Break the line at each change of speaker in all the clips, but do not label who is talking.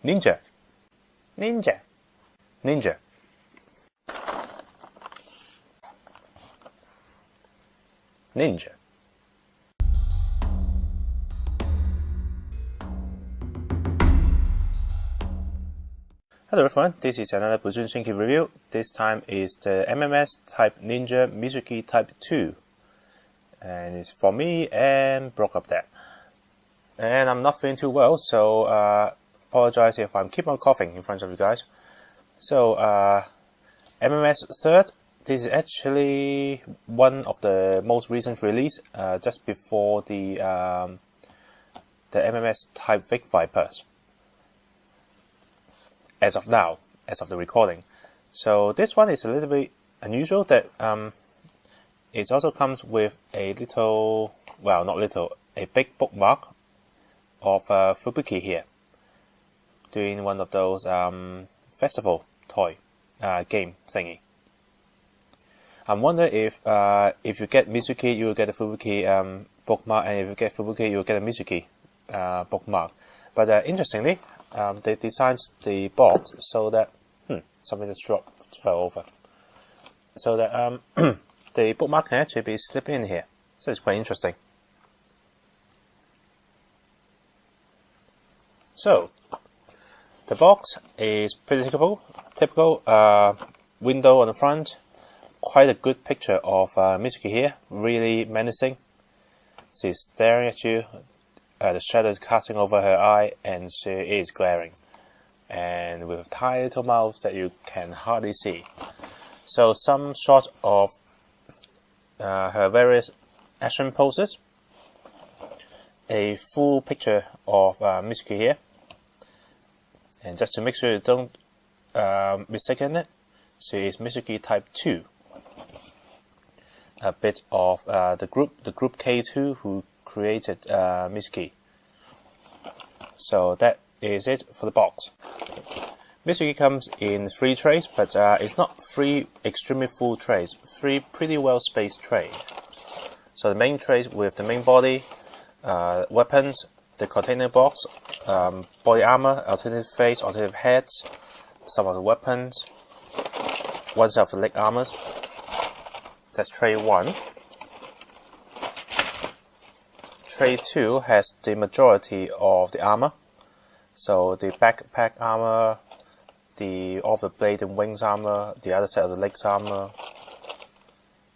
Ninja, ninja, ninja. Ninja. Hello everyone, this is another Busou Shinki review. This time is the MMS Type Ninja Mizuki Type 2. And it's for me and broke up there. And I'm not feeling too well, so apologize if I keep on coughing in front of you guys. So MMS third, this is actually one of the most recent release, just before the MMS Type Vic Vipers. As of now, as of the recording. So this one is a little bit unusual that it also comes with a little, well not little, a big bookmark of Fubuki here, doing one of those festival toy game thingy. I wonder if you get Mizuki, you will get a Fubuki bookmark, and if you get Fubuki, you will get a Mizuki bookmark. But interestingly, they designed the box so that something just fell over, so that the bookmark can actually be slipped in here. So it's quite interesting. So the box is pretty typical window on the front. Quite a good picture of Mizuki here, really menacing. She's staring at you. The shadow is casting over her eye, and she is glaring, and with a tiny little mouth that you can hardly see. So some shot of her various action poses, a full picture of Mizuki here, and just to make sure you don't mistaken it, she is Mizuki Type 2. A bit of the group K2 who created Mizuki. So that is it for the box. Mizuki comes in 3 trays, but it's not 3 extremely full trays, 3 pretty well spaced trays. So the main trays with the main body, weapons, the container box, body armor, alternative face, alternative heads, some of the weapons, one set of the leg armors. That's tray 1. Tray 2 has the majority of the armor. So the backpack armor, all the blade and wings armor, the other set of the legs armor,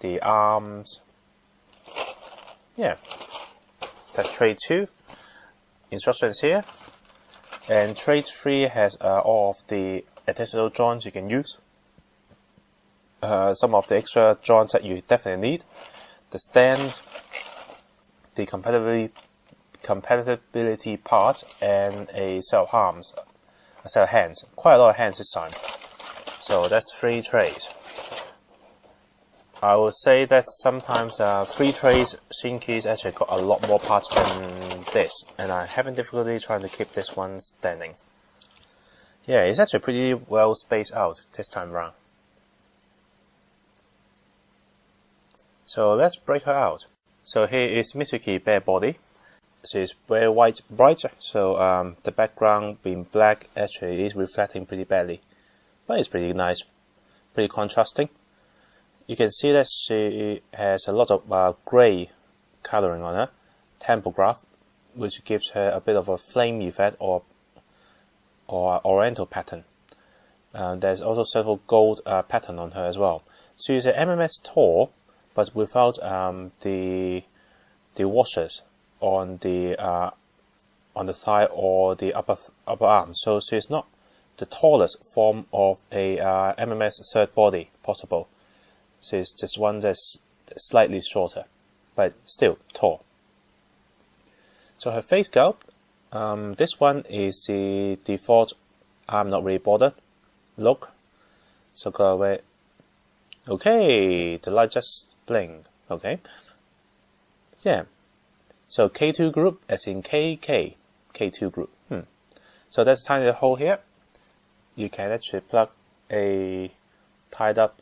the arms. Yeah, that's tray 2. Instructions here. And tray 3 has all of the additional joints you can use. Some of the extra joints that you definitely need. The stand, the compatibility part, and a set of arms, a set of hands. Quite a lot of hands this time. So that's 3 trays. I would say that sometimes 3 trays Shinki's actually got a lot more parts than this, and I'm having difficulty trying to keep this one standing. Yeah, it's actually pretty well spaced out this time around. So let's break her out. So here is Mizuki bare body. She's very white, bright, so the background being black actually is reflecting pretty badly. But it's pretty nice, pretty contrasting. You can see that she has a lot of grey colouring on her, temple graph, which gives her a bit of a flame effect or oriental pattern. There's also several gold pattern on her as well. So she's an MMS tall, but without the washers on the thigh or the upper arm. So she's not the tallest form of a MMS third body possible. She's just one that's slightly shorter, but still tall. So her face sculpt, this one is the default I'm not really bothered look. So go away. Okay, the light just blinked. Okay. Yeah. So K2 group, as in K2 group. So that's a tiny hole here. You can actually plug a tied up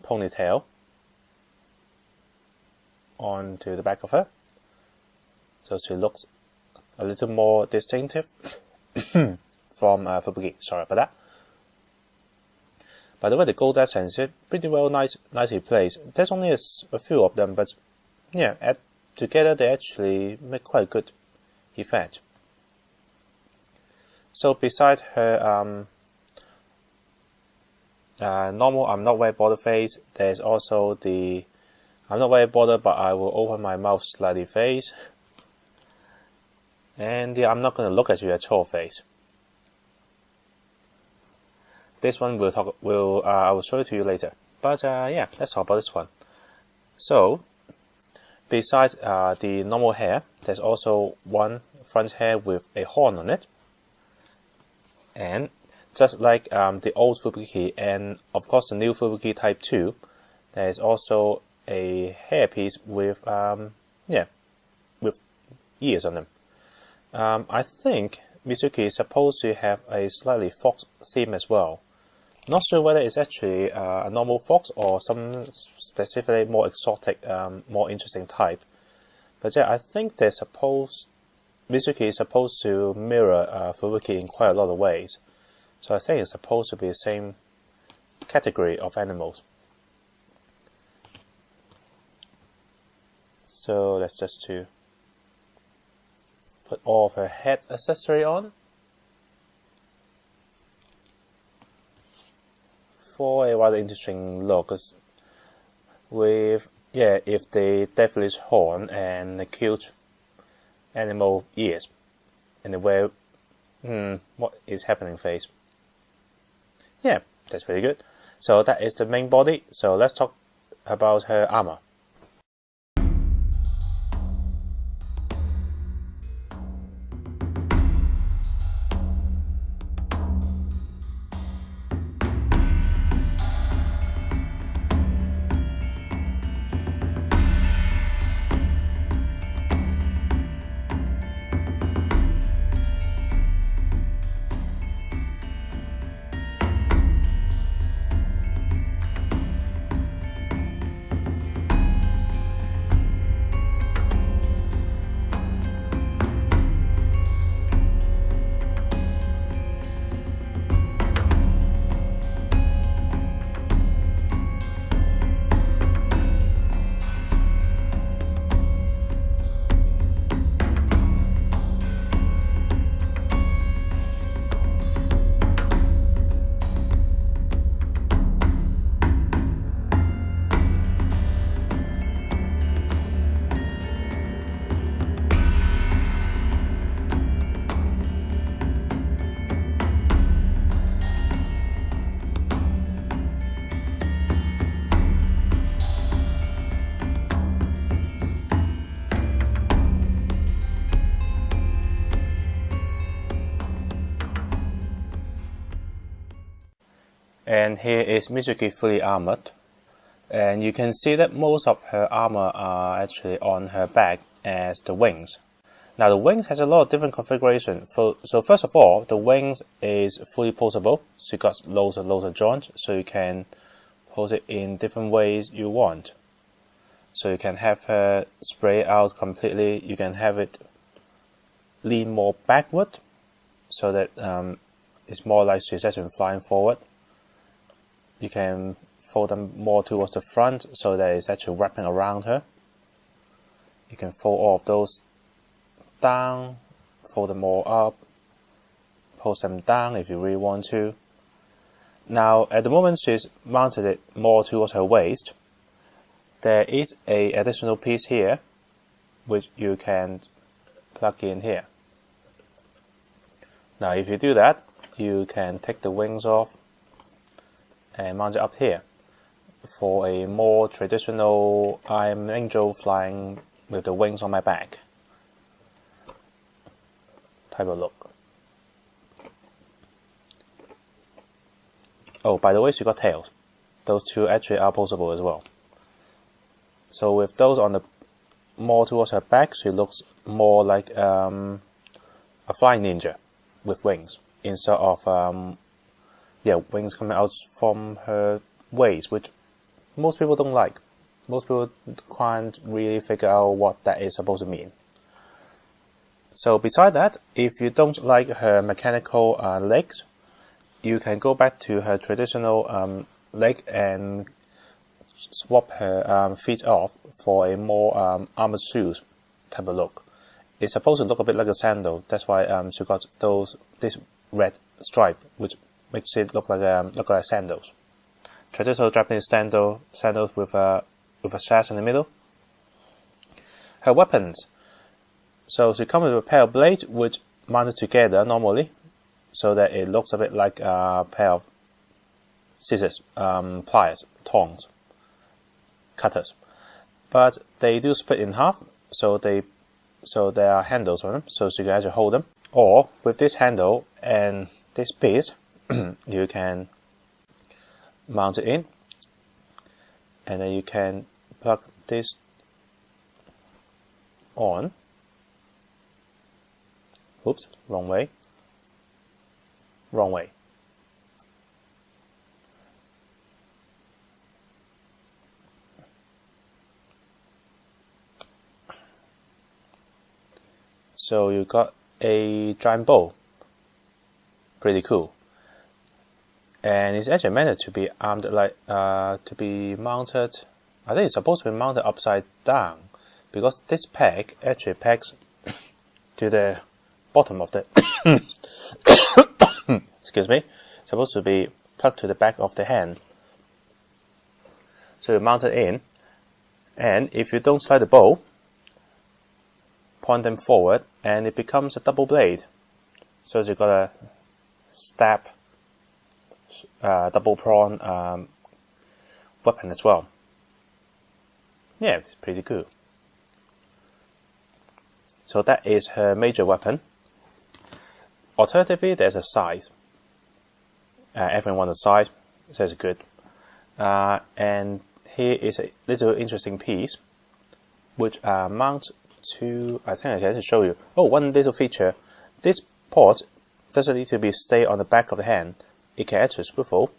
ponytail onto the back of her. So she looks a little more distinctive from Fubuki. Sorry about that. By the way, the gold essence is pretty well nicely placed. There's only a few of them, but yeah, together they actually make quite a good effect. So beside her normal I'm not very bothered face, there's also the I'm not very bothered but I will open my mouth slightly face, and the I'm not going to look at you at all face. This one I will show it to you later. But yeah, let's talk about this one. So besides the normal hair, there's also one front hair with a horn on it. And just like the old Fubuki and of course the new Fubuki Type 2, there is also a hairpiece with with ears on them. I think Mizuki is supposed to have a slightly fox theme as well. Not sure whether it's actually a normal fox or some specifically more exotic, more interesting type. But yeah, I think Mizuki is supposed to mirror Fubuki in quite a lot of ways. So I think it's supposed to be the same category of animals. So let's just put all of her head accessory on. For a rather interesting look, with if the devilish horn and the cute animal ears, and the way what is happening face. Yeah, that's pretty good. So that is the main body. So let's talk about her armor. And here is Mizuki fully armored, and you can see that most of her armor are actually on her back as the wings. Now the wings has a lot of different configuration. So first of all, the wings is fully posable, so you got loads of joints, so you can pose it in different ways you want. So you can have her spray out completely, you can have it lean more backward, so that it's more like she's actually flying forward. You can fold them more towards the front so that it's actually wrapping around her. You can fold all of those down, fold them all up, pose them down if you really want to. Now at the moment she's mounted it more towards her waist. There is an additional piece here which you can plug in here. Now if you do that, you can take the wings off and mount it up here for a more traditional I'm an angel flying with the wings on my back type of look. Oh, by the way, she got tails. Those two actually are posable as well. So with those on the more towards her back, she looks more like a flying ninja with wings instead of wings coming out from her waist, which most people don't like. Most people can't really figure out what that is supposed to mean. So beside that, if you don't like her mechanical legs, you can go back to her traditional leg and swap her feet off for a more armored shoes type of look. It's supposed to look a bit like a sandal. That's why she got this red stripe, which makes it look like sandals. Traditional Japanese sandals with a sash in the middle. Her weapons. So she comes with a pair of blades which mounted together normally, so that it looks a bit like a pair of scissors, pliers, tongs, cutters. But they do split in half, so there are handles on them, so you can actually hold them. Or with this handle and this piece, you can mount it in, and then you can plug this on. Oops, wrong way. So you got a giant bow. Pretty cool. And it's actually meant to be armed to be mounted. I think it's supposed to be mounted upside down, because this peg actually pegs to the bottom of the excuse me. It's supposed to be plugged to the back of the hand. So you mount it in, and if you don't slide the bow, point them forward, and it becomes a double blade. So you got a stab, double prong weapon as well. Yeah, it's pretty cool. So that is her major weapon. Alternatively, there's a scythe. Everyone wants a scythe, so it's good. And here is a little interesting piece, which mounts to, I think I can show you. Oh, one little feature. This port doesn't need to stay on the back of the hand. It can actually swivel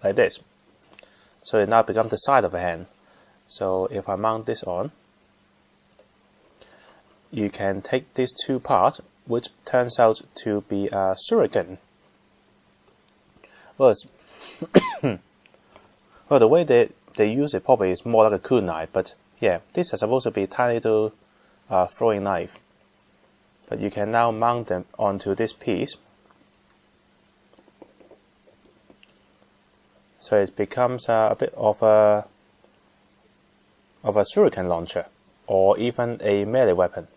like this. So it now becomes the side of the hand. So if I mount this on, you can take these two parts, which turns out to be a shuriken. Well, well, the way they use it probably is more like a kunai, but yeah, this is supposed to be a tiny little throwing knife. But you can now mount them onto this piece, so it becomes a bit of a shuriken launcher, or even a melee weapon.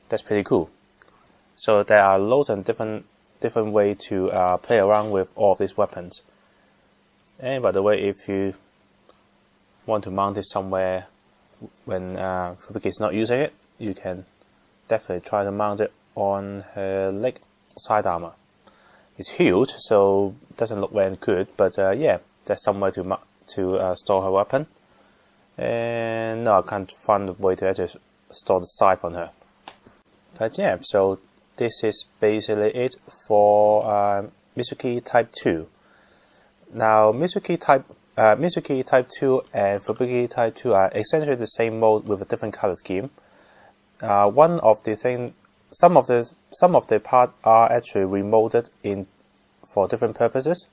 That's pretty cool. So there are loads of different ways to play around with all of these weapons. And by the way, if you want to mount it somewhere when Fubuki is not using it, you can definitely try to mount it on her leg side armor. It's huge, so it doesn't look very good, but yeah, there's somewhere to store her weapon. And no, I can't find a way to actually store the scythe on her. But yeah, so this is basically it for Mizuki Type 2. Now, Mizuki Type 2 and Fubuki Type 2 are essentially the same mode with a different color scheme. Some of the parts are actually remolded for different purposes.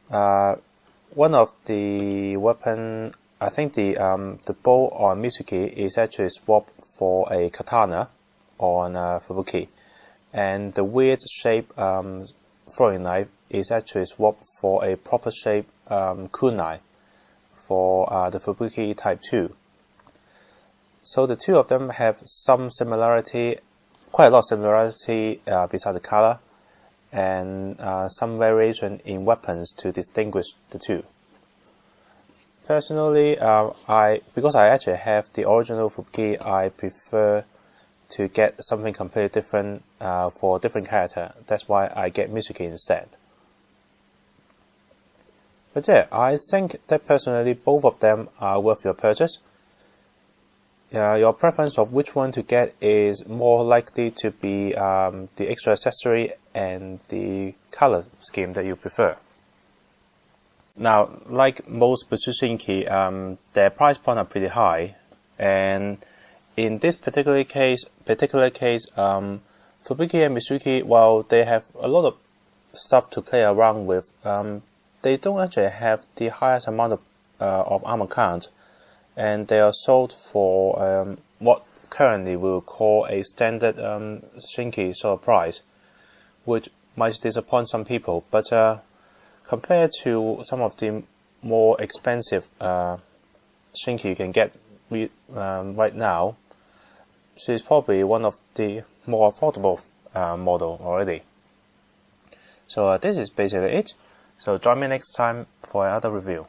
One of the weapon, I think the bow on Mizuki is actually swapped for a katana on Fubuki, and the weird shape throwing knife is actually swapped for a proper shape kunai for the Fubuki Type 2. So the two of them have some similarity, quite a lot of similarity besides the color, and some variation in weapons to distinguish the two. Personally, because I actually have the original Fubuki, I prefer to get something completely different for a different character. That's why I get Mizuki instead. But yeah, I think that personally both of them are worth your purchase. Your preference of which one to get is more likely to be the extra accessory and the color scheme that you prefer. Now, like most Busou Shinki, their price point are pretty high, and in this particular case, Fubuki and Mizuki, while they have a lot of stuff to play around with, they don't actually have the highest amount of armor count, and they are sold for what currently we will call a standard Shinki sort of price, which might disappoint some people. But compared to some of the more expensive Shinki you can get right now, she is probably one of the more affordable model already. So this is basically it. So join me next time for another review.